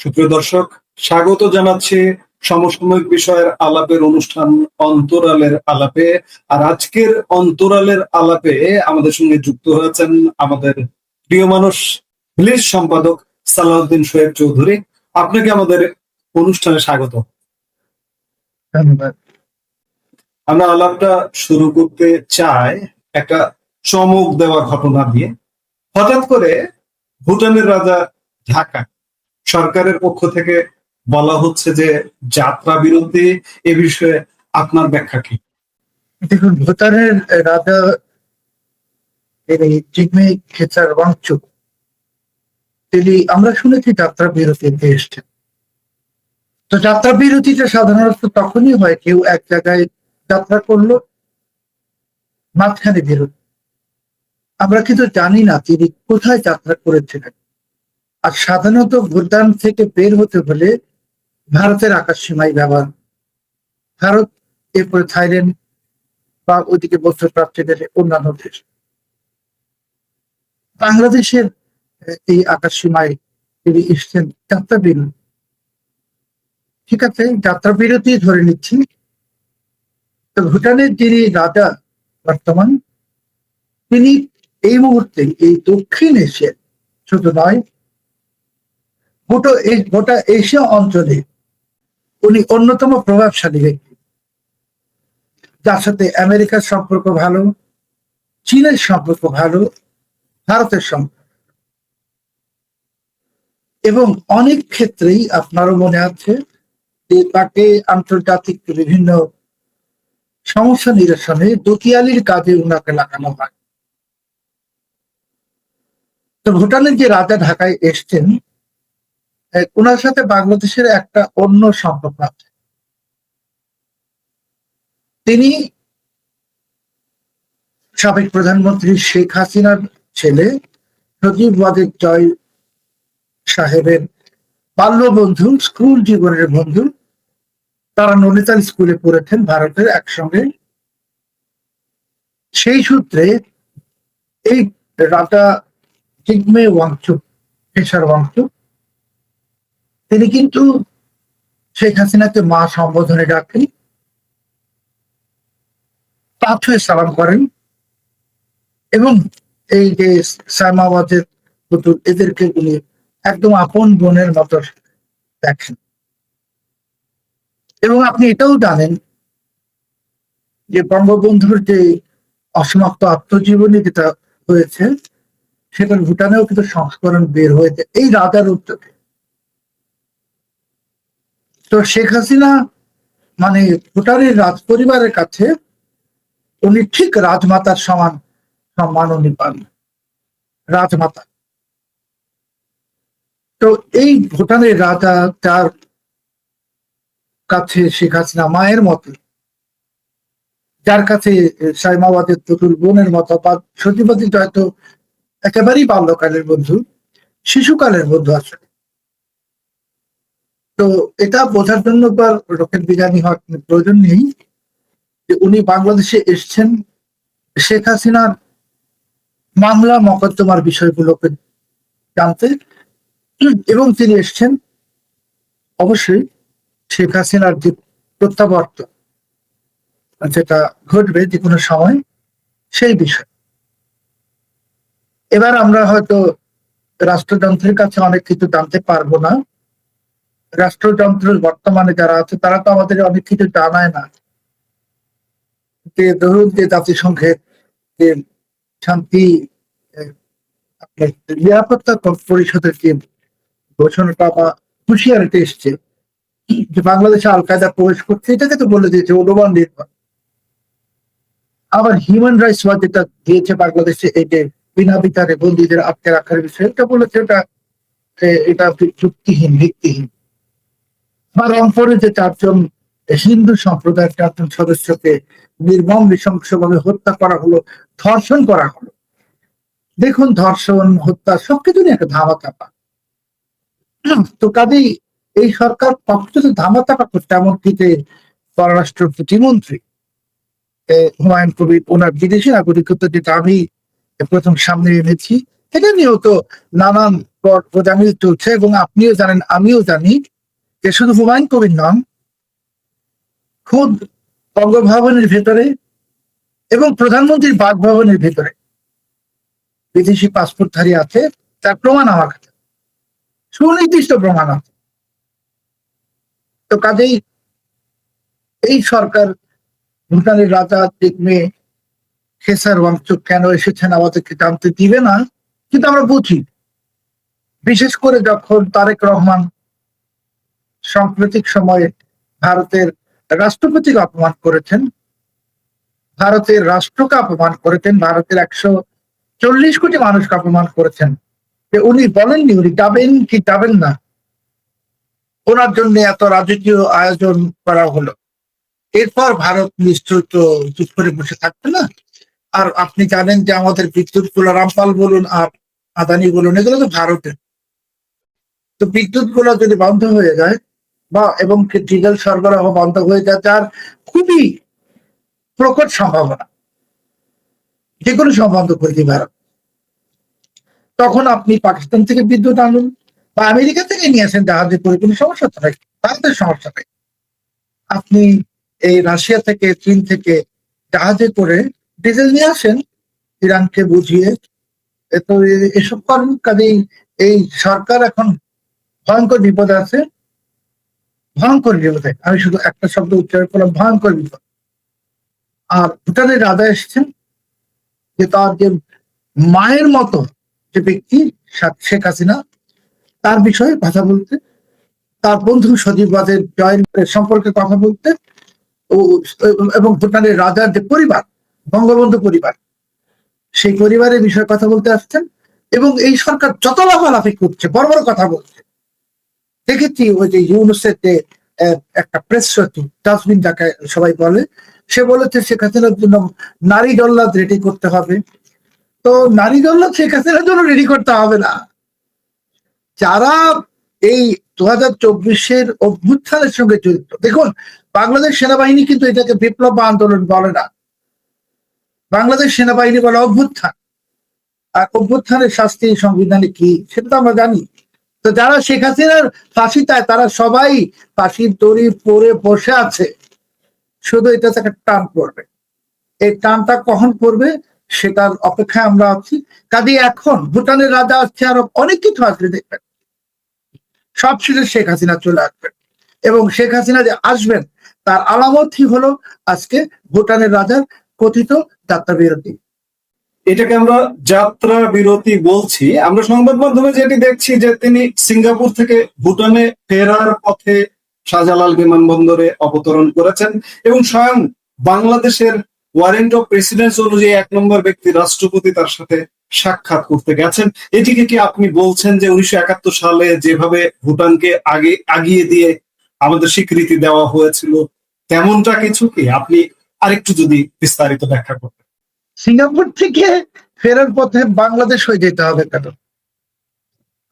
সুপ্রিয় দর্শক, স্বাগত জানাচ্ছি সমসাময়িক বিষয়ের আলাপের অনুষ্ঠান অন্তরালের আলাপে। আর আজকের অন্তরালের আলাপে আমাদের সঙ্গে যুক্ত হয়েছেন আমাদের প্রিয় মানুষ, ভিলেজ সম্পাদক সালাউদ্দিন শোয়েব চৌধুরী। আপনাকে আমাদের অনুষ্ঠানে স্বাগত। ধন্যবাদ। আমরা আলাপটা শুরু করতে চাই একটা চমক দেওয়া ঘটনা দিয়ে। হঠাৎ করে ভুটানের রাজা ঢাকা সরকারের পক্ষ থেকে বলা হচ্ছে যে যাত্রা বিরতি। এ বিষয়ে আপনার ব্যাখ্যা কি? দেখুন, ভুটানের রাজা জিগমে খেচার ওয়াংচুক তিনি, আমরা শুনেছি, যাত্রা বিরতিতে এসছেন। তো যাত্রা বিরতিটা সাধারণত তখনই হয়, কেউ এক জায়গায় যাত্রা করলো, মাঝখানে বিরতি। আমরা কিন্তু জানি না তিনি কোথায় যাত্রা করেছিলেন। আর সাধারণত ভুটান থেকে বের হতে হলে ভারতের আকাশ সীমায় ব্যবহার, ভারত, এরপরে থাইল্যান্ড বা ওইদিকে মধ্যপ্রাচ্যের অন্যান্য দেশ। বাংলাদেশের এই আকাশ সীমায় তিনি এসছেন যাত্রা বিরতি। ঠিক আছে, যাত্রা বিরতি ধরে নিচ্ছি। তো ভুটানের যিনি রাজা বর্তমান, তিনি এই মুহূর্তে এই দক্ষিণ এশিয়ার, শুধু নয়, গোটা এশিয়া অঞ্চলে উনি অন্যতম প্রভাবশালী ব্যক্তি, যার সাথে আমেরিকার সম্পর্ক ভালো, চীনের সম্পর্ক ভালো, ভারতের সম্পর্ক, এবং অনেক ক্ষেত্রেই আপনারও মনে আছে যে তাকে আন্তর্জাতিক বিভিন্ন সমস্যা নিরসনে দতিয়ালির কাজে উনাকে লাগানো হয়। তো ভুটানের যে রাজা ঢাকায় এসছেন, ওনার সাথে বাংলাদেশের একটা অন্য সম্পর্ক আছে। তিনি সাবেক প্রধানমন্ত্রী শেখ হাসিনার ছেলে সজীব ওয়াজেদ জয় সাহেবের বাল্য বন্ধু, স্কুল জীবনের বন্ধু। তারা নলিতাল স্কুলে পড়েছেন ভারতের একসঙ্গে। সেই সূত্রে এই রাজা জিগমে ওয়াংচুক, পেশার ওয়াংচুক, তিনি কিন্তু শেখ হাসিনাকে মা সম্বোধনে ডাকেন, পা ছুঁয়ে সালাম করেন, এবং এই যে সাইমাওয়াজের পুতুল, এদেরকে উনি একদম আপন বোনের মতো দেখেন। এবং আপনি এটাও জানেন যে বঙ্গবন্ধুর যে অসমাপ্ত আত্মজীবনী যেটা হয়েছে, সেটার ভুটানেও কিন্তু সংস্করণ বের হয়েছে এই রাজার উদ্যোগে। তো শেখ হাসিনা মানে ভুটানের রাজ পরিবারের কাছে উনি ঠিক রাজমাতার সমান সম্মান উনি পান, রাজমাতা। তো এই ভুটানের রাজা, তার কাছে শেখ হাসিনা মায়ের মতো, যার কাছে সাইমাওয়াদের পুতুল বোনের মতো, বা সত্যিবাদী হয়তো একেবারেই বাল্যকালের বন্ধু, শিশুকালের বন্ধু আসলে। তো এটা বোঝার জন্য তো রকেট বিজ্ঞানী হওয়ার প্রয়োজন নেই যে উনি বাংলাদেশে এসছেন শেখ হাসিনার মামলা মকদ্দমার বিষয়গুলোকে জানতে, এবং তিনি এসছেন অবশ্যই শেখ হাসিনার যে প্রত্যাবর্তন যেটা ঘটবে যে কোনো সময়, সেই বিষয়। এবার আমরা হয়তো রাষ্ট্রযন্ত্রের কাছে অনেক কিছু জানতে পারবো না। রাষ্ট্রযন্ত্রের বর্তমানে যারা আছে তারা তো আমাদের অনেক কিছু জানায় না। যে ধরুন যে জাতিসংঘের যে শান্তি আপনার নিরাপত্তা পরিষদের যে ঘোষণাটা বা হুঁশিয়ারিটা এসছে যে বাংলাদেশে আল কায়দা প্রবেশ করছে, এটাকে তো বলে দিয়েছে অনুমান নির্ভর। আবার হিউম্যান রাইটস ওয়াচ যেটা দিয়েছে বাংলাদেশে, এই যে বিনা বিচারে বন্দীদের আটকে রাখার বিষয়ে, এটা বলেছে এটা যুক্তিহীন, ভিত্তিহীন। বা রংপুরে যে 4 জন হিন্দু সম্প্রদায়ের 4 জন সদস্যকে নির্মম নৃশংসভাবে হত্যা করা হলো, ধর্ষণ করা হলো। দেখুন, ধর্ষণ, হত্যা সবকিছু নিয়ে একটা ধামাচাপা। তো কাজেই এই সরকার সবকিছু ধামাচাপা করছে। এমনকি যে পররাষ্ট্র প্রতিমন্ত্রী হুমায়ুন কবির, ওনার বিদেশি নাগরিকত্ব যেটা আমি প্রথম সামনে এনেছি, এটা নিয়েও তো নানান প্রজামিল চলছে, এবং আপনিও জানেন আমিও জানি যে শুধু হুমায়ুন কবির নন, খুদ বঙ্গভবনের ভেতরে এবং প্রধানমন্ত্রীর বাসভবনের ভেতরে বিদেশি পাসপোর্টধারী আছে, তার প্রমাণ আমার কাছে, সুনির্দিষ্ট প্রমাণ আছে। তো কাজেই এই সরকার ভুটানের রাজা দেখবে খেসার বংশ কেন এসেছেন আমাদেরকে জানতে দিবে না, কিন্তু আমরা বুঝি। বিশেষ করে যখন তারেক রহমান সাম্প্রতিক সময়ে ভারতের রাষ্ট্রপতিকে অপমান করেছেন, ভারতের রাষ্ট্রকে অপমান করেছেন, ভারতের 140 কোটি মানুষকে অপমান করেছেন, যে উনি বলেননি উনি যাবেন কি যাবেন না, ওনার জন্য এত রাজকীয় আয়োজন করা হলো। এরপর ভারত নিশ্চয় তো চুপ করে বসে থাকবে না। আর আপনি জানেন যে আমাদের বিদ্যুৎ গুলো, রামপাল বলুন আর আদানি বলুন, এগুলো তো ভারতের। তো বিদ্যুৎ গুলো যদি বন্ধ হয়ে যায় বা এবং ডিজেল সরবরাহ বন্ধ হয়ে যায়, তার খুবই প্রকট সম্ভাবনা যে কোনো সম্বন্ধ করে দিবে ভারত। তখন আপনি পাকিস্তান থেকে বিদ্যুৎ আনুন বা আমেরিকা থেকে নিয়ে আসেন জাহাজে করে, কোনো সমস্যা তো নাই, ভারতের সমস্যা নেই। আপনি এই রাশিয়া থেকে, চীন থেকে জাহাজে করে ডিজেল নিয়ে আসেন ইরানকে বুঝিয়ে। তো এসব করেন। কাজেই এই সরকার এখন ভয়ঙ্কর বিপদে আছে, ভয়ঙ্কর বিপদে। আমি শুধু একটা শব্দ উচ্চারণ করলাম, ভয়ঙ্কর বিপদ। আর ভুটানের রাজা এসেছেন, যে তার যে মায়ের মতো যে ব্যক্তি শেখ হাসিনা, তার বিষয়ে কথা বলতে, তার বন্ধু সজীব ওয়াজেদ জয়ের সম্পর্কে কথা বলতে, এবং ভুটানের রাজার যে পরিবার, বঙ্গবন্ধু পরিবার, সেই পরিবারের বিষয়ে কথা বলতে আসছেন। এবং এই সরকার যত লাফালাফি করছে, বড় বড় কথা বলছে। দেখেছি ওই যে ইউনুসের যে একটা প্রেস সচিব, ডাস্টবিন যাকে সবাই বলে, সে বলেছে শেখ হাসিনার জন্য নারী জল্লাদ রেডি করতে হবে। তো নারী জল্লাদ শেখ হাসিনার জন্য রেডি করতে হবে না। যারা এই 2024-এর অভ্যুত্থানের সঙ্গে জড়িত, দেখুন বাংলাদেশ সেনাবাহিনী কিন্তু এটাকে বিপ্লব বা আন্দোলন বলে না, বাংলাদেশ সেনাবাহিনী বলে অভ্যুত্থান। আর অভ্যুত্থানের শাস্তি সংবিধানে কি সেটা তো আমরা জানি। তো যারা শেখ হাসিনার ফাঁসি চায়, তারা সবাই ফাঁসির দড়ি পরে বসে আছে, শুধু এটা থেকে টান পড়বে। এই টানটা কখন পড়বে সেটার অপেক্ষায় আমরা আছি। কাজে এখন ভুটানের রাজা আসছে, আরো অনেক কিছু আসবে, দেখবেন সব শেষে শেখ হাসিনা চলে আসবেন। এবং শেখ হাসিনা যে আসবেন তার আলামতই হলো আজকে ভুটানের রাজার কথিত যাত্রা বিরতি। এটাকে আমরা যাত্রা বিরতি বলছি। আমরা সংবাদ মাধ্যমে যেটি দেখছি যে তিনি সিঙ্গাপুর থেকে ভুটানে ফেরার পথে শাহজালাল বিমানবন্দরে অবতরণ করেছেন এবং স্বয়ং বাংলাদেশের ওয়ারেন্ট অফ প্রেসিডেন্স অনুযায়ী 1 নম্বর ব্যক্তি রাষ্ট্রপতি তার সাথে সাক্ষাৎ করতে গেছেন। এটিকে কি আপনি বলছেন যে 1971 সালে যেভাবে ভুটানকে আগিয়ে দিয়ে আমাদের স্বীকৃতি দেওয়া হয়েছিল তেমনটা কিছু কি? আপনি আরেকটু যদি বিস্তারিত ব্যাখ্যা করতেন। সিঙ্গাপুর থেকে ফেরার পথে বাংলাদেশ হয়ে যেতে হবে কেন?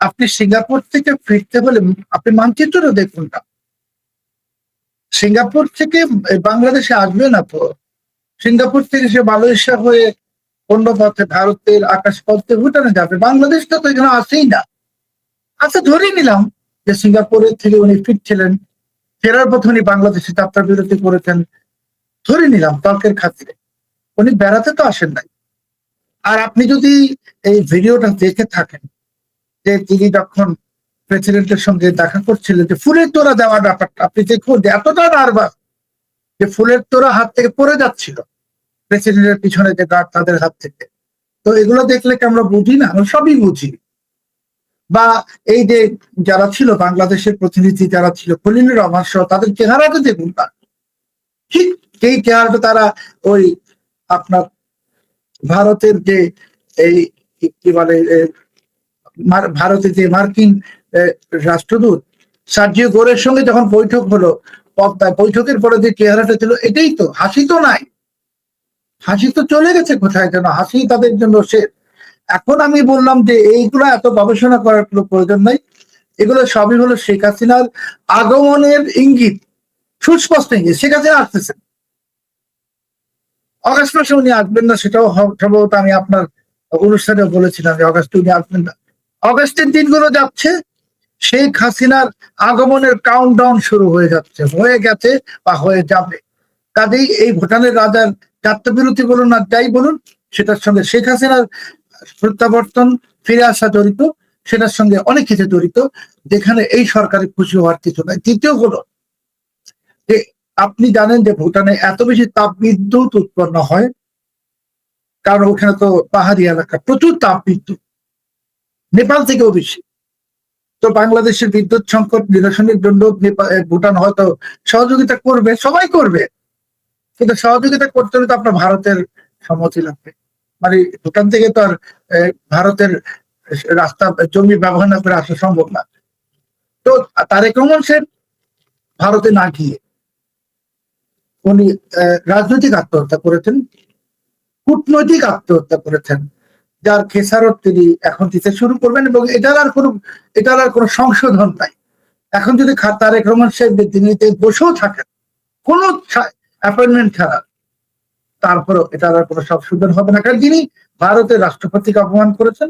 আপনি সিঙ্গাপুর থেকে ফিরতে হলে আপনি মানচিত্রটা দেখুন না। সিঙ্গাপুর থেকে বাংলাদেশে আসবে না তো। সিঙ্গাপুর থেকে সে মালয়েশিয়া হয়ে অন্য পথে ভারতের আকাশপথে ভুটানে যাবে। বাংলাদেশটা তো এখানে আসেই না। আচ্ছা ধরে নিলাম যে সিঙ্গাপুরের থেকে উনি ফিরছিলেন, ফেরার পথে উনি বাংলাদেশে যাত্রা বিরতি করেছেন, ধরে নিলাম তর্কের খাতিরে। উনি বেড়াতে তো আসেন নাই। আর আপনি যদি এই ভিডিওটা দেখে থাকেন, যে তিনি যখন প্রেসিডেন্টের সঙ্গে দেখা করছিলেন, যে ফুলের তোড়া দেওয়ার ব্যাপারটা আপনি দেখুন, যে এতটা নার্ভাস যে ফুলের তোড়া হাত থেকে পড়ে যাচ্ছিল প্রেসিডেন্টের পিছনে যে গার্ড তাদের হাত থেকে। তো এগুলো দেখলে কি আমরা বুঝি না? আমরা সবই বুঝি। বা এই যে যারা ছিল বাংলাদেশের প্রতিনিধি, যারা ছিল খলিলুর রহমান সহ, তাদের চেহারাটা দেখুন না, ঠিক এই চেহারাটা তারা ওই আপনার ভারতের যে এই কি বলে ভারতে যে মার্কিন রাষ্ট্রদূত সার্জিও গোরের সঙ্গে যখন বৈঠক হলো পদ্মায়, বৈঠকের পরে যে চেহারাটা ছিল, এটাই তো। হাসি তো নাই, হাসি তো চলে গেছে কোথায় যেন, হাসি তাদের জন্য শেষ। এখন আমি বললাম যে এইগুলো এত গবেষণা করার কোনো প্রয়োজন নাই। এগুলো সবই হলো শেখ হাসিনার আগমনের ইঙ্গিত, সুস্পষ্ট ইঙ্গিত। শেখ হাসিনা আসতেছেন, অগাস্ট মাসে উনি আসবেন না সেটাও সম্ভবত আমি আপনার অনুষ্ঠানে বলেছিলাম যে অগাস্টে উনি আসবেন না। অগাস্টের দিনগুলো যাচ্ছে, শেখ হাসিনার আগমনের কাউন্টডাউন শুরু হয়ে যাচ্ছে, হয়ে গেছে বা হয়ে যাবে। কাজেই এই ভুটানের রাজার জাত্যবিরতি বলুন আর যাই বলুন, সেটার সঙ্গে শেখ হাসিনার প্রত্যাবর্তন, ফিরে আসা জড়িত, সেটার সঙ্গে অনেক কিছু জড়িত, যেখানে এই সরকারের খুশি হওয়ার কিছু নাই। তৃতীয় হলো যে আপনি জানেন যে ভুটানে এত বেশি তাপবিদ্যুৎ উৎপন্ন হয়, কারণ ওখানে তো পাহাড়ি এলাকা, প্রচুর তাপবিদ্যুৎ, নেপাল থেকেও বেশি। তো বাংলাদেশের বিদ্যুৎ সংকট নিরসনের জন্য ভুটান হয়তো সহযোগিতা করবে, সবাই করবে, কিন্তু সহযোগিতা করতে হলে তো আপনার ভারতের সম্মতি লাগবে। মানে ভুটান থেকে তো আর ভারতের রাস্তা জমি ব্যবহার না করে আসা সম্ভব না। তো তারেক রহমান সাহেব ভারতে না গিয়ে উনি রাজনৈতিক আত্মহত্যা করেছেন, কূটনৈতিক আত্মহত্যা করেছেন, যার খেসারত তিনি এখন দিতে শুরু করবেন, এবং এটার আর কোনো সংশোধন নাই। এখন যদি তারেক রহমান সাহেব দিল্লিতে বসেও থাকেন কোনো অ্যাপয়েন্টমেন্ট ছাড়া, তারপরেও এটার আর কোনো সংশোধন হবে না, কারণ তিনি ভারতের রাষ্ট্রপতিকে অপমান করেছেন,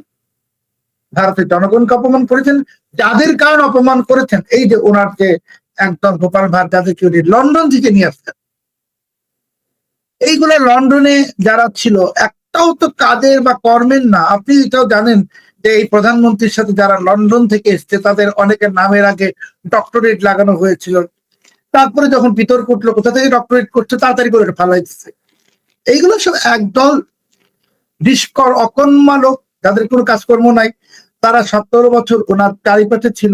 ভারতের জনগণকে অপমান করেছেন। যাদের কারণ অপমান করেছেন, এই যে ওনার যে একদম গোপাল ভাঁড়, যাদেরকে উনি লন্ডন থেকে নিয়ে আসতেন, এইগুলো লন্ডনে যারা ছিল একটাও তো কাজের বা কর্মের না। আপনি এটাও জানেন যে এই প্রধানমন্ত্রীর সাথে যারা লন্ডন থেকে এসছে তাদের অনেকের নামের আগে ডক্টরেট লাগানো হয়েছিল, তারপরে যখন বিতর্ক উঠলো কোথা থেকে ডক্টরেট করছে, তাড়াতাড়ি করে ফালাই দিচ্ছে। এইগুলো সব একদল নিষ্কর অকর্মা লোক, যাদের কোনো কাজকর্ম নাই। তারা 17 বছর ওনার চারিপাশে ছিল,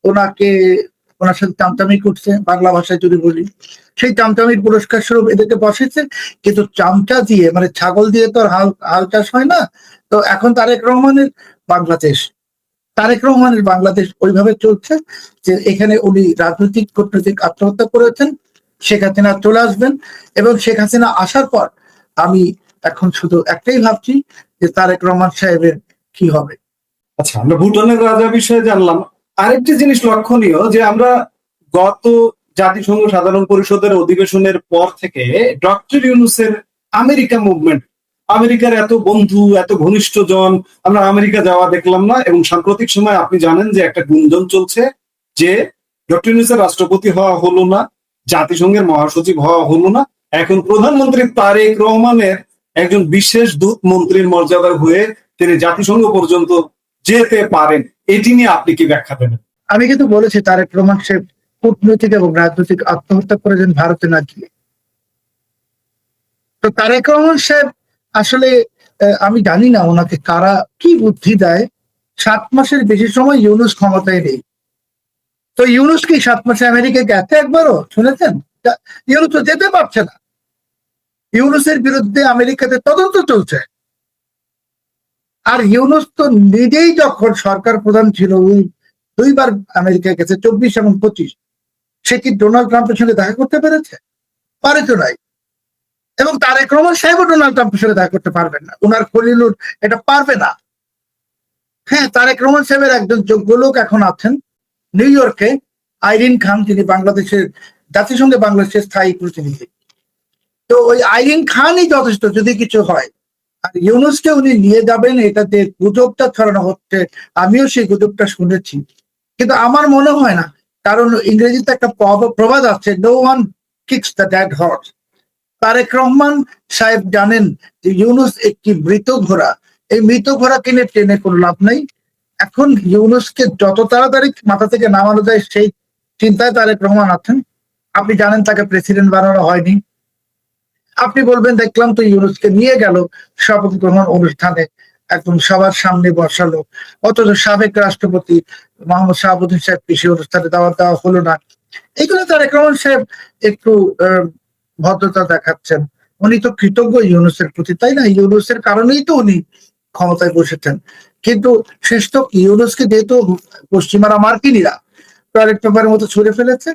ওনার সাথে চামচামি করছে, বাংলা ভাষায় যদি বলি, সেই চামচামির পুরস্কার স্বরূপ এদেরকে বসেছে। কিন্তু চামচা দিয়ে, মানে ছাগল দিয়ে তো হাল চাষ হয় না। তো এখন তারেক রহমানের বাংলাদেশ ওইভাবে চলছে যে এখানে উনি রাজনৈতিক কূটনৈতিক আত্মহত্যা করেছেন। শেখ হাসিনা চলে আসবেন, এবং শেখ হাসিনা আসার পর আমি এখন শুধু একটাই ভাবছি যে তারেক রহমান সাহেবের কি হবে। আচ্ছা, আমরা ভুটানের রাজা বিষয়ে জানলাম। আরেকটি জিনিস লক্ষণীয় যে আমরা গত জাতিসংঘ সাধারণ পরিষদের অধিবেশনের পর থেকে ডক্টর ইউনূসের আমেরিকা মুভমেন্ট, আমেরিকার এত বন্ধু, এত ঘনিষ্ঠ জন, আমরা আমেরিকা যাওয়া দেখলাম না। এবং সাম্প্রতিক সময় আপনি জানেন যে একটা গুঞ্জন চলছে যে ডক্টর ইউনূসের রাষ্ট্রপতি হওয়া হলো না, জাতিসংঘের মহাসচিব হওয়া হলো না, এখন প্রধানমন্ত্রী তারেক রহমানের একজন বিশেষ দূত মন্ত্রীর মর্যাদার হয়ে তিনি জাতিসংঘ পর্যন্ত যেতে পারেন। এটি নিয়ে আপনি কি ব্যাখ্যা দেবেন? আমি কিন্তু বলেছি তারেক রহমান সাহেব কূটনৈতিক এবং রাজনৈতিক আত্মহত্যা করেছেন ভারতে না গিয়ে। তো তারেক রহমান সাহেব আসলে আমি জানি না ওনাকে কারা কি বুদ্ধি দেয়। 7 মাসের বেশি সময় ইউনূস ক্ষমতায় নেই। তো ইউনূস কি 7 মাসে আমেরিকা গেছে একবারও শুনেছেন? ইউনূস তো যেতে পারছে না। ইউনূসের বিরুদ্ধে আমেরিকাতে তদন্ত চলছে। আর ইউনূস তো নিজেই যখন সরকার প্রধান ছিল, 2বার আমেরিকা গেছে, 24 এবং 25। সে কি ডোনাল্ড ট্রাম্পের সঙ্গে দেখা করতে পেরেছে? পারে তো নাই। এবং তারেক রহমান সাহেবও ডোনাল্ড ট্রাম্পের সঙ্গে দেখা করতে পারবেন না, ওনার খলিলুর এটা পারবে না। হ্যাঁ, তারেক রহমান সাহেবের একজন যোগ্য লোক এখন আছেন নিউ ইয়র্কে, আইরিন খান, যিনি জাতিসংঘে বাংলাদেশের স্থায়ী প্রতিনিধি। তো ওই আইরিন খানই যথেষ্ট যদি কিছু হয়। আর ইউনূসকে উনি নিয়ে যাবেন, এটা যে গুজবটা ছড়ানো হচ্ছে, আমিও সেই গুজবটা শুনেছি, কিন্তু আমার মনে হয় না। কারণ ইংরেজিতে একটা প্রবাদ আছে, no one kicks the dead horse. Tarek Rahman সাহেব জানেন যে ইউনূস একটি মৃত ঘোড়া, এই মৃত ঘোড়া কিনে টেনে কোনো লাভ নাই। এখন ইউনূসকে যত তাড়াতাড়ি মাথা থেকে নামানো যায় সেই চিন্তায় তারেক রহমান আছেন। আপনি জানেন তাকে প্রেসিডেন্ট বানানো হয়নি। আপনি বলবেন দেখলাম তো ইউনূসকে নিয়ে গেল শপথ গ্রহণ অনুষ্ঠানে, একদম সবার সামনে বসালো, অথচ সাবেক রাষ্ট্রপতি মোহাম্মদ শাহাবুদ্দিন সাহেবকে সেই অনুষ্ঠানে দাওয়াত দেওয়া হলো না। এগুলো তারেক রহমান সাহেব একটু ভদ্রতা দেখাচ্ছেন। উনি তো কৃতজ্ঞ ইউনূসের প্রতি, তাই না? ইউনূসের কারণেই তো উনি ক্ষমতায় বসেছেন। কিন্তু শেষ তো ইউনূসকে যেহেতু পশ্চিমারা, মার্কিনীরা টয়লেট পেপারের মতো ছুঁড়ে ফেলেছে,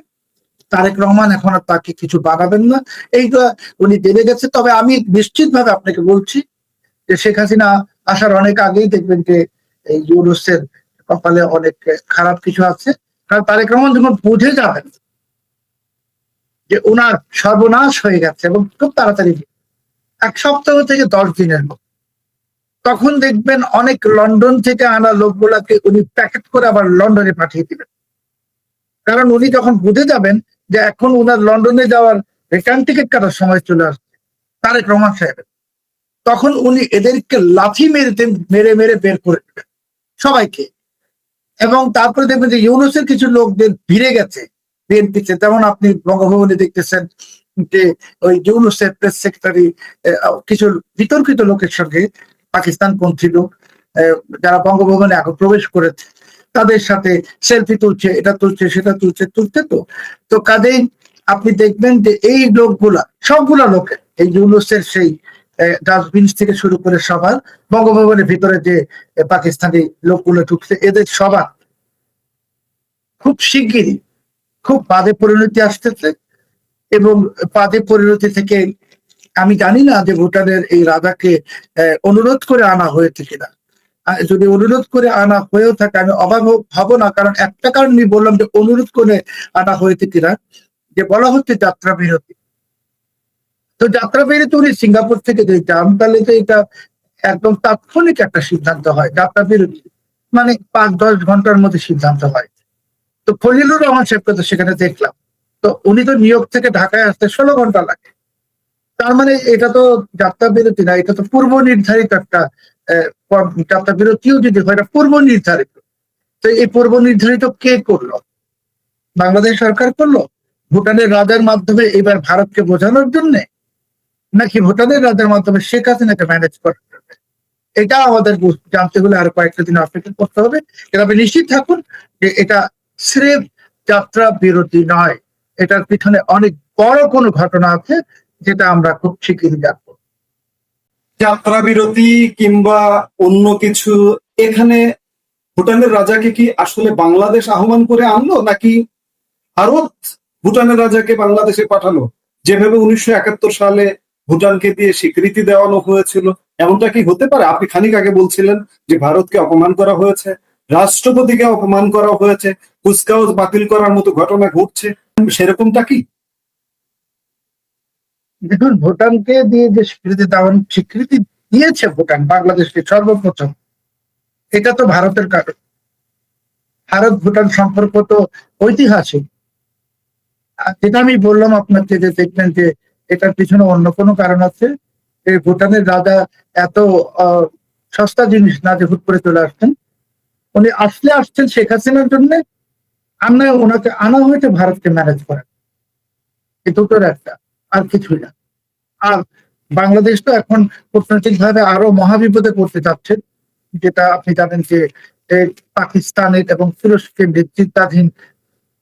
তারেক রহমান এখন আর তাকে কিছু বানাবেন না, এইটা উনি জেনে গেছে। তবে আমি নিশ্চিত ভাবে আপনাকে বলছি যে শেখ হাসিনা আসার অনেক আগেই দেখবেন যে এই ইউনূসের কপালে অনেক খারাপ কিছু আছে। কারণ তারেক রহমান যখন বুঝে যাবেন যে ওনার সর্বনাশ হয়ে গেছে, এবং খুব তাড়াতাড়ি 1 সপ্তাহ থেকে 10 দিনের মধ্যে, তখন দেখবেন অনেক লন্ডন থেকে আনা লোকগুলাকে উনি প্যাকেট করে আবার লন্ডনে পাঠিয়ে দিবেন। কারণ উনি যখন বুঝে যাবেন যে এখন ওনার লন্ডনে যাওয়ার রিটার্ন টিকিট কাটার সময় চলে আসছে তারেক রহমান সাহেবের, তখন উনি এদেরকে লাথি মেরে মেরে বের করে দেবেন সবাইকে। এবং তারপরে দেখবেন যে ইউনুসের কিছু লোকদের ভিড়ে গেছে বিএনপিতে, যেমন আপনি বঙ্গভবনে দেখতেছেন যে ওই ইউনুসের প্রেস সেক্রেটারি কিছু বিতর্কিত লোকের সঙ্গে পাকিস্তানপন্থী লোক যারা বঙ্গভবনে এখন প্রবেশ করেছে তাদের সাথে সেলফি তুলছে, এটা তুলছে সেটা তুলছে তো কাজেই আপনি দেখবেন যে এই লোকগুলা সবগুলা লোকের এই ইউনুসের সেই ডাস্টবিন থেকে শুরু করে সবার বঙ্গভবনের ভিতরে যে পাকিস্তানি লোকগুলো ঢুকছে এদের সবার খুব শিগগিরই খুব বাজে পরিণতি আসতেছে। এবং বাজে পরিণতি থেকে আমি জানি না যে ভুটানের এই রাজাকে অনুরোধ করে আনা হয়েছে কিনা। যদি অনুরোধ করে আনা হয়েও থাকে আমি অবাক হব না, কারণ একটা কারণ আমি বললাম যে অনুরোধ করে আনা হয়েছে কিনা, যে বলা হচ্ছে যাত্রা বিরতি। তো যাত্রা বিরতি উনি সিঙ্গাপুর থেকে যদি যান তাহলে তো এটা একদম তাৎক্ষণিক একটা সিদ্ধান্ত হয়, যাত্রা বিরতি মানে 5-10 ঘন্টার মধ্যে সিদ্ধান্ত হয়। তো খলিলুর রহমান সাহেবকে তো সেখানে দেখলাম, তো উনি তো নিউ ইয়র্ক থেকে ঢাকায় আসতে 16 ঘন্টা লাগে। তার মানে এটা তো যাত্রা বিরতি না, এটা তো পূর্ব নির্ধারিত একটা যাত্রা বিরতিও যদি হয় এটা পূর্ব নির্ধারিত। তো এই পূর্ব নির্ধারিত কে করলো? বাংলাদেশ সরকার করলো ভুটানের রাজার মাধ্যমে এবার ভারতকে বোঝানোর জন্য, নাকি ভুটানের রাজার মাধ্যমে শেখ হাসিনাকে ম্যানেজ করার জন্য? এটা আমাদের জানতে হলে আরো কয়েকটা দিন অপেক্ষা করতে হবে। এটা আপনি নিশ্চিত থাকুন যে এটা স্রেফ যাত্রা বিরতি নয়, এটার পিছনে অনেক বড় কোনো ঘটনা আছে যেটা আমরা খুব শিগগিরই জানবো। যাত্রা বিরতি কিংবা অন্য কিছু, এখানে ভুটানের রাজাকে কি আসলে বাংলাদেশ আহ্বান করে আনলো, নাকি ভারত ভুটানের রাজাকে বাংলাদেশে পাঠালো? যেভাবে 1971 সালে ভুটানকে দিয়ে স্বীকৃতি দেওয়ানো হয়েছিল, এমনটা কি হতে পারে? আপনি খানিক আগে বলছিলেন যে ভারতকে অপমান করা হয়েছে, রাষ্ট্রপতিকে অপমান করা হয়েছে, কুচকাওয়াজ বাতিল করার মতো ঘটনা ঘটছে, সেরকমটা কি? দেখুন, ভুটানকে দিয়ে যে স্বীকৃতি দিয়েছে ভুটান বাংলাদেশকে সর্বপ্রথম, এটা তো ভারতের কারণ। ভারত ভুটান সম্পর্ক তো ঐতিহাসিক। যেটা আমি বললাম আপনাকে, যে দেখবেন যে এটার পিছনে অন্য কোনো কারণ আছে। এই ভুটানের রাজা এত সস্তা জিনিস না যে হুট করে চলে আসছেন। উনি আসছেন শেখ হাসিনার জন্য, ওনাকে আনা হয়েছে ভারতকে ম্যানেজ করার। এই দুটোর একটা, আর কিছুই না। আর বাংলাদেশ তো এখন কূটনৈতিক ভাবে আরো মহাবিপদে পড়তে যাচ্ছে, যেটা আপনি জানেন যে পাকিস্তানের এবং তুরস্কের নেতৃত্বাধীন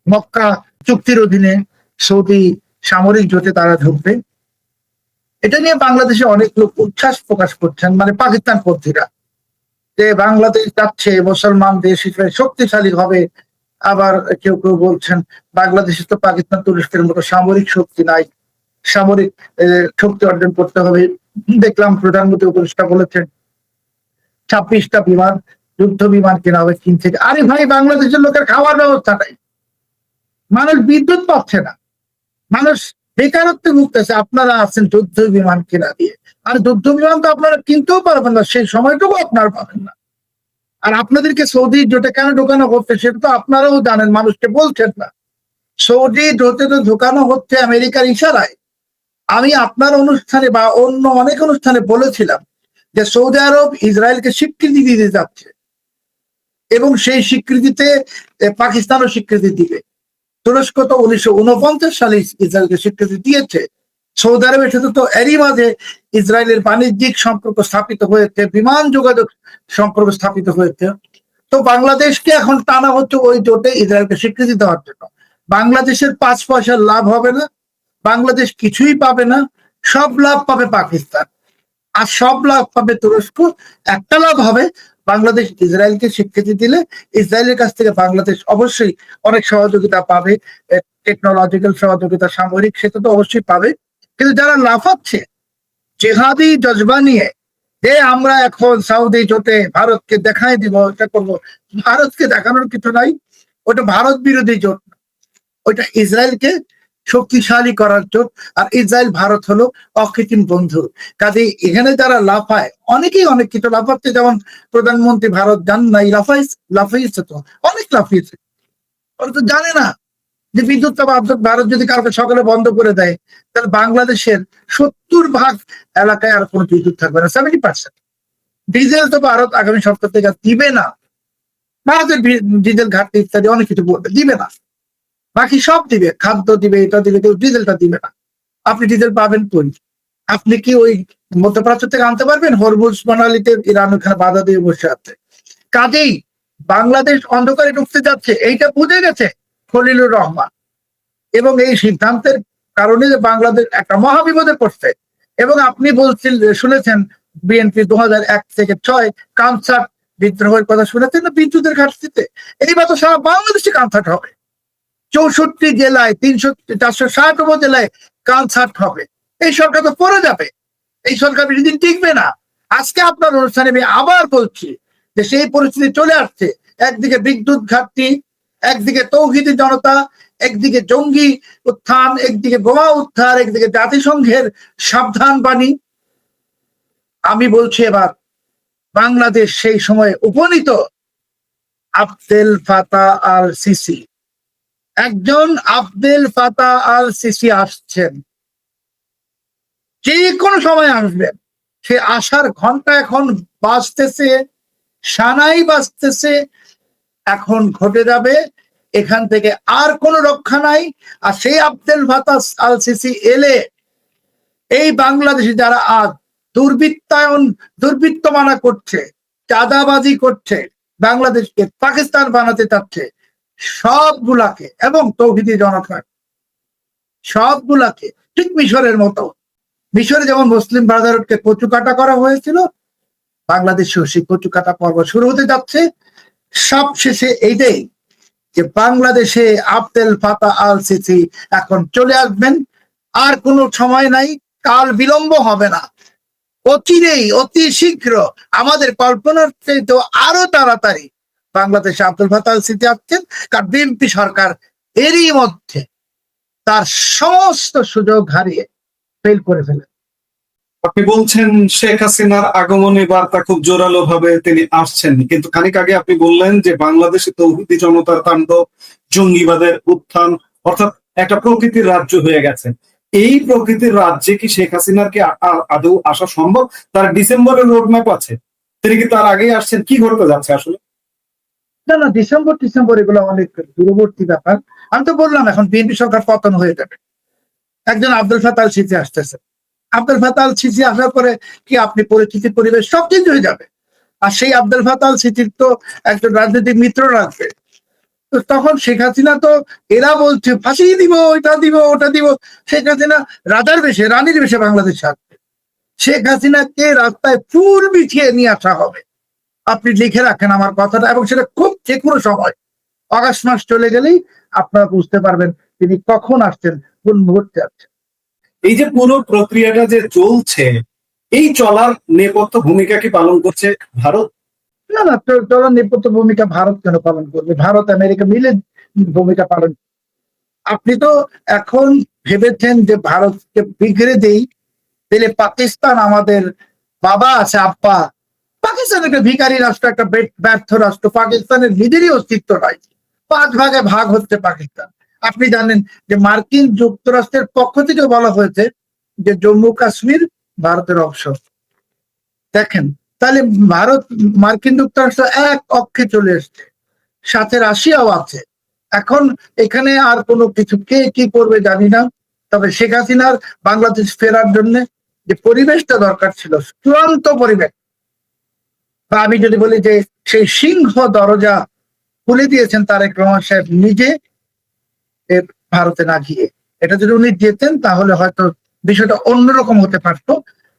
মক্কা চুক্তির অধীনে সৌদি সামরিক জোটে তারা ঢুকবে। এটা নিয়ে বাংলাদেশে অনেক লোক উচ্ছ্বাস প্রকাশ করছেন, মানে পাকিস্তান পন্থীরা, যে বাংলাদেশ যাচ্ছে মুসলমান দেশ হিসেবে শক্তিশালী হবে। আবার কেউ কেউ বলছেন বাংলাদেশে তো পাকিস্তান তুরস্কের মতো সামরিক শক্তি নাই, সামরিক শক্তি অর্জন করতে হবে। দেখলাম প্রধানমন্ত্রী উপদেষ্টা বলেছেন 26টা বিমান, যুদ্ধ বিমান কেনা হবে চীন থেকে। আরে ভাই, বাংলাদেশের লোকের খাওয়ার ব্যবস্থা নাই, মানুষ বিদ্যুৎ পাচ্ছে না, মানুষ বেকারত্বে ভুগতেছে, আপনারা আছেন যুদ্ধ বিমান কেনা দিয়ে। আর যুদ্ধ বিমান তো আপনারা কিনতেও পারবেন না, সেই সময়টুকু আপনারা পাবেন না। আর আপনাদেরকে সৌদি জোটে কেন ঢোকানো হচ্ছে সেটা তো আপনারাও জানেন, মানুষকে বলছেন না। সৌদি জোটে তো ঢোকানো হচ্ছে আমেরিকার ইশারায়। আমি আপনার অনুষ্ঠানে বা অন্য অনেক অনুষ্ঠানে বলেছিলাম যে সৌদি আরব ইসরায়েলকে স্বীকৃতি দিতে যাচ্ছে, এবং সেই স্বীকৃতিতে পাকিস্তানও স্বীকৃতি দিবে। তুরস্ক তো 1949 সালে ইসরায়েলকে স্বীকৃতি দিয়েছে। সৌদি আরবের সাথে তো এরই মাঝে ইসরায়েলের বাণিজ্যিক সম্পর্ক স্থাপিত হয়েছে, বিমান যোগাযোগ সম্পর্ক স্থাপিত হয়েছে। তো বাংলাদেশকে এখন টানা হচ্ছে ওই জোটে ইসরায়েলকে স্বীকৃতি দেওয়ার জন্য। বাংলাদেশের 5 পয়সার লাভ হবে না, বাংলাদেশ কিছুই পাবে না, সব লাভ পাবে পাকিস্তান আর সব লাভ পাবে তুরস্ক। একটা লাভ হবে, বাংলাদেশ ইসরায়েলকে স্বীকৃতি দিলে ইসরায়েলের কাছ থেকে বাংলাদেশ অবশ্যই অনেক সহযোগিতা পাবে, টেকনোলজিক্যাল সহযোগিতা, সামরিক, সেটা তো অবশ্যই পাবে। কিন্তু যারা লাফাচ্ছে জেহাদি জজবা নিয়ে, যে আমরা এখন সৌদি জোটে ভারতকে দেখাই দিব, এটা করবো, ভারতকে দেখানোর কিছু নাই। ওটা ভারত বিরোধী জোট, ওইটা ইসরায়েলকে শক্তিশালী করার জন্য। আর ইসরায়েল ভারত হলো অকৃত্রিম বন্ধু। কাজে এখানে যারা লাফায়, অনেকেই অনেক কিছু লাফাচ্ছে, যেমন প্রধানমন্ত্রী ভারত যান নাই, লাফাইছে তো, অনেক লাফিয়েছে। ওরা তো জানে না যে বিদ্যুৎ ভারত যদি কালকে সকালে বন্ধ করে দেয়, তাহলে বাংলাদেশের 70% এলাকায় আর কোনো বিদ্যুৎ থাকবে না, 70%। ডিজেল তো ভারত আগামী সপ্তাহ থেকে দিবে না। ভারতের ডিজেল ঘাটতি ইত্যাদি অনেক কিছু বলবে, দিবে না। বাকি সব দিবে, খাদ্য দিবে, এটা দিবে, কেউ ডিজেলটা দিবে না। আপনি ডিজেল পাবেন কই? আপনি কি ওই মধ্যপ্রাচ্য থেকে আনতে পারবেন? হরমুজ প্রণালীতে ইরান ওখানে বাধা দিয়ে বসে আছে। কাজেই বাংলাদেশ অন্ধকারে ঢুকতে যাচ্ছে, এইটা বুঝে গেছে খলিলুর রহমান, এবং এই সিদ্ধান্তের কারণে যে বাংলাদেশ একটা মহাবিপদে পড়ছে। এবং আপনি শুনেছেন বিএনপি 2001 থেকে 6 কানসাট বিদ্রোহের কথা শুনেছেন না, বিদ্যুতের ঘাটতিতে। এইবার তো সারা বাংলাদেশে কানসাট হবে, 64 জেলায় 460 উপজেলায় কানসাট হবে। এই সরকার তো পড়ে যাবে, এই সরকার বেশিদিন টিকবে না। আজকে আপনার অনুষ্ঠানে আমি আবার বলছি যে সেই পরিস্থিতি চলে আসছে। একদিকে বিদ্যুৎ ঘাটতি, একদিকে তৌহিদি জনতা, একদিকে জঙ্গি উত্থান, একদিকে বোমা উদ্ধার, একদিকে জাতিসংঘের সাবধান বাণী। আমি বলছি এবার বাংলাদেশ সেই সময়ে উপনীত। আবদেল ফাতাহ আল সিসি, একজন আবদেল ফাতাহ আল সিসি আসছেন, যে কোনো সময় আসবেন। সে আসার ঘন্টা এখন বাজতেছে, সানাই বাজতেছে, এখন ঘটে যাবে। এখান থেকে আর কোনো রক্ষা নাই। আর সেই আবদেল ফাতাহ আল সিসি এলে এই বাংলাদেশে যারা আজ দুর্বৃত্তমানা করছে, চাঁদাবাজি করছে, বাংলাদেশকে পাকিস্তান বানাতে চাচ্ছে, সবগুলাকে, এবং তৌহিদি জনতা সবগুলাকে, ঠিক মিশরের মতো, মিশরে যেমন মুসলিম ব্রাদারহুডকে কচুকাটা করা হয়েছিল, বাংলাদেশেও সেই কচুকাটা পর্ব শুরু হতে যাচ্ছে। সব শেষে এইটাই যে বাংলাদেশে আবদেল ফাতাহ আল সিসি এখন চলে আসবেন। আর কোনো সময় নাই, কাল বিলম্ব হবে না, অচিরেই, অতি শীঘ্র, আমাদের কল্পনার চেয়ে তো আরো তাড়াতাড়ি বাংলাদেশে আবদেল ফাতাহ আল সিসি আসছেন। কারণ বিএনপি সরকার এরই মধ্যে তার সমস্ত সুযোগ হারিয়ে ফেল করে ফেলে। আপনি বলছেন শেখ হাসিনার আগমনী বার্তা খুব জোরালো ভাবে তিনি আসছেন, কিন্তু খানিক আগে আপনি বললেন যে বাংলাদেশে তৌহিদি জনতার তাণ্ডব, জঙ্গিবাদের উত্থান, অর্থাৎ একটা প্রকৃতির রাজ্য হয়ে গেছে। এই প্রকৃতির রাজ্যে কি শেখ হাসিনার কি আদৌ আসা সম্ভব? তার ডিসেম্বরের রোডম্যাপ আছে, তিনি কি তার আগেই আসছেন? কি ঘটতে যাচ্ছে আসলে? না, ডিসেম্বর এগুলো অনেক দূরবর্তী ব্যাপার। আমি তো বললাম এখন বিএনপি সরকার পতন হয়ে যাবে, একজন আবদেল ফাতাহ আল সিসি আসতেছে। আবদেল ফাতাহ আল সিসি আসার পরে কি আপনি পরিস্থিতি, পরিবেশ সব চেঞ্জ হয়ে যাবে। আর সেই আবদেল ফাতাহ আল সিসির তো একজন রাজনৈতিক মিত্র রাখবে। তো তখন শেখ হাসিনা তো, এরা বলছে ফাঁসিয়ে দিব, এটা দিব, ওটা দিব, শেখ হাসিনা রাজার বেশে, রানীর বেশে বাংলাদেশে আসবে। শেখ হাসিনাকে রাস্তায় ফুল বিছিয়ে নিয়ে আসা হবে। আপনি লিখে রাখেন আমার কথাটা, এবং সেটা খুব যে কোনো সময়, আগস্ট মাস চলে গেলেই আপনারা বুঝতে পারবেন তিনি কখন আসছেন, কোন মুহূর্তে আসছেন। এই যে পুরো প্রক্রিয়াটা যে চলছে, এই চলার নেপথ্য ভূমিকা কি পালন করছে ভারত? না, চলার নেপথ্য ভূমিকা ভারত কেন পালন করবে? ভারত আমেরিকা মিলে ভূমিকা পালন। আপনি তো এখন ভেবেছেন যে ভারতকে বিগড়ে দেই, তাহলে পাকিস্তান আমাদের বাবা আছে, আব্বা। পাকিস্তান একটা ভিখারি রাষ্ট্র, একটা ব্যর্থ রাষ্ট্র। পাকিস্তানের নিজেরই অস্তিত্ব নাই, 5 ভাগে ভাগ হচ্ছে পাকিস্তান। আপনি জানেন যে মার্কিন যুক্তরাষ্ট্রের পক্ষ থেকে বলা হয়েছে যে জম্মু কাশ্মীর ভারতের অংশ। দেখেন, তাহলে ভারত, মার্কিন যুক্তরাষ্ট্র এক অক্ষে চলে এসছে, সাথে রাশিয়াও আছে। এখন এখানে আর কোনো কিছু কে কি করবে জানি না। তবে শেখ হাসিনার বাংলাদেশ ফেরার জন্য যে পরিবেশটা দরকার ছিল, চূড়ান্ত পরিবেশ, বা আমি যদি বলি যে সেই সিংহ দরজা খুলে দিয়েছেন তারেক রহমান সাহেব নিজে, ভারতে না গিয়ে। এটা যদি উনি যেতেন তাহলে হয়তো বিষয়টা অন্যরকম হতে পারতো।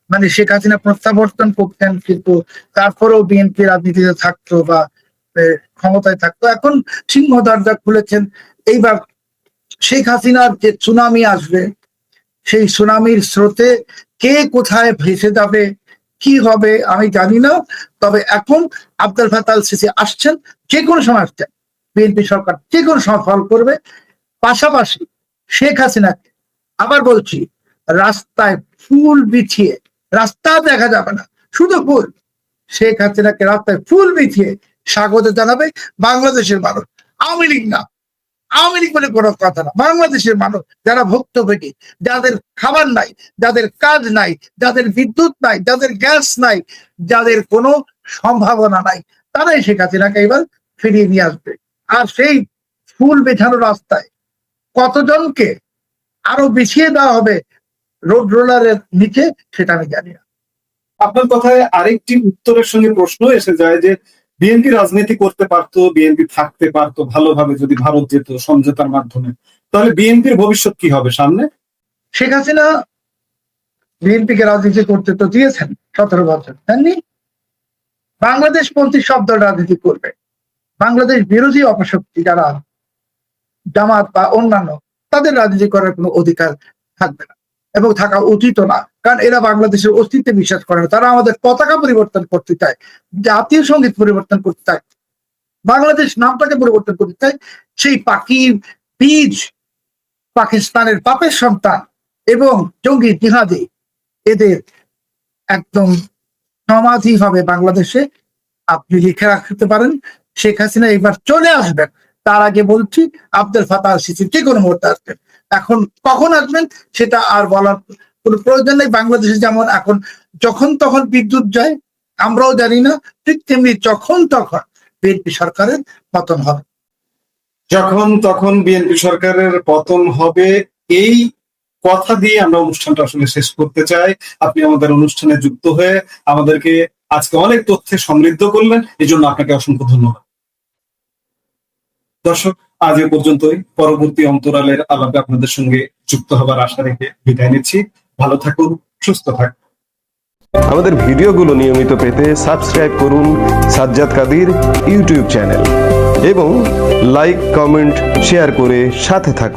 মানে শেখ হাসিনা প্রত্যাবর্তন করতেন, কিন্তু তারপরেও বিএনপি রাজনীতিতে থাকতো বা ক্ষমতায় থাকতো। এখন সিংহ দরজা খুলেছেন। এইবার শেখ হাসিনার যে সুনামি আসবে, সেই সুনামির স্রোতে কে কোথায় ভেসে যাবে, কি হবে আমি জানি না। তবে এখন আবদেল ফাতাহ আল সিসি আসছেন, যে কোনো সময় আসছেন, বিএনপি সরকার যে কোনো সময় ফল করবে। পাশাপাশি শেখ হাসিনাকে, আবার বলছি, রাস্তায় ফুল বিছিয়ে, রাস্তা দেখা যাবে না, শুধু ফুল, শেখ হাসিনাকে রাস্তায় ফুল বিছিয়ে স্বাগত জানাবে বাংলাদেশের মানুষ। আওয়ামী লীগ না, আওয়ামী লীগ বলে কোনো কথা না, বাংলাদেশের মানুষ যারা ভুক্তভোগী, যাদের খাবার নাই, যাদের কাজ নাই, যাদের বিদ্যুৎ নাই, যাদের গ্যাস নাই, যাদের কোনো সম্ভাবনা নাই, তারাই শেখ হাসিনাকে এবার ফিরিয়ে নিয়ে আসবে। আর সেই ফুল বেছানো রাস্তায় কতজনকে আরো বিছিয়ে দেওয়া হবে রোড রোলারের নিচে, সেটা আমি জানি না। আপনার কথায় আরেকটি উত্তরের সঙ্গে প্রশ্ন এসে যায় যে বিএনপি রাজনীতি করতে পারতো, বিএনপি থাকতে পারতো ভালোভাবে যদি ভারত যেত সমঝোতার মাধ্যমে, তাহলে বিএনপির ভবিষ্যৎ কি হবে সামনে? শেখ হাসিনা বিএনপিকে রাজনীতি করতে তো দিয়েছেন 17 বছর, জাননি? বাংলাদেশ পন্থী সব দল রাজনীতি করবে, বাংলাদেশ বিরোধী অপশক্তি যারা জামাত বা অন্যান্য, তাদের রাজনীতি করার কোনো অধিকার থাকবে না এবং থাকা উচিত না, কারণ এরা বাংলাদেশের অস্তিত্বে বিশ্বাস করে না। তারা আমাদের পতাকা পরিবর্তন করতে চায়, জাতীয় সঙ্গীত পরিবর্তন করতে চায়, বাংলাদেশ নামটাকে পরিবর্তন করতে চায়। সেই পাখি বীজ পাকিস্তানের পাপের সন্তান এবং জঙ্গি জিহাদি, এদের একদম সমাধি হবে বাংলাদেশে, আপনি লিখে রাখতে পারেন। শেখ হাসিনা এবার চলে আসবেন, তার আগে বলছি আব্দুল ফাতাহ আল সিসি যে কোনো মুহূর্তে আসবেন। এখন কখন আসবেন সেটা আর বলার কোনো প্রয়োজন নেই। বাংলাদেশে যেমন এখন যখন তখন বিদ্যুৎ যায়, আমরাও জানি না, ঠিক তেমনি যখন তখন বিএনপি সরকারের পতন হবে। যখন তখন বিএনপি সরকারের পতন হবে, এই কথা দিয়ে আমরা অনুষ্ঠানটা আসলে শেষ করতে চাই। আপনি আমাদের অনুষ্ঠানে যুক্ত হয়ে আমাদেরকে আজকে অনেক তথ্যে সমৃদ্ধ করলেন, এই জন্য আপনাকে অসংখ্য ধন্যবাদ। দর্শক, আজ এ পর্যন্তই। পরবর্তী অন্তরালের আলাপে আপনাদের সঙ্গে যুক্ত হবার আশা রেখে বিদায় নিচ্ছি। ভালো থাকুন, সুস্থ থাকুন। আমাদের ভিডিওগুলো নিয়মিত পেতে সাবস্ক্রাইব করুন সাজ্জাদ কাদির ইউটিউব চ্যানেল এবং লাইক, কমেন্ট, শেয়ার করে সাথে থাকুন।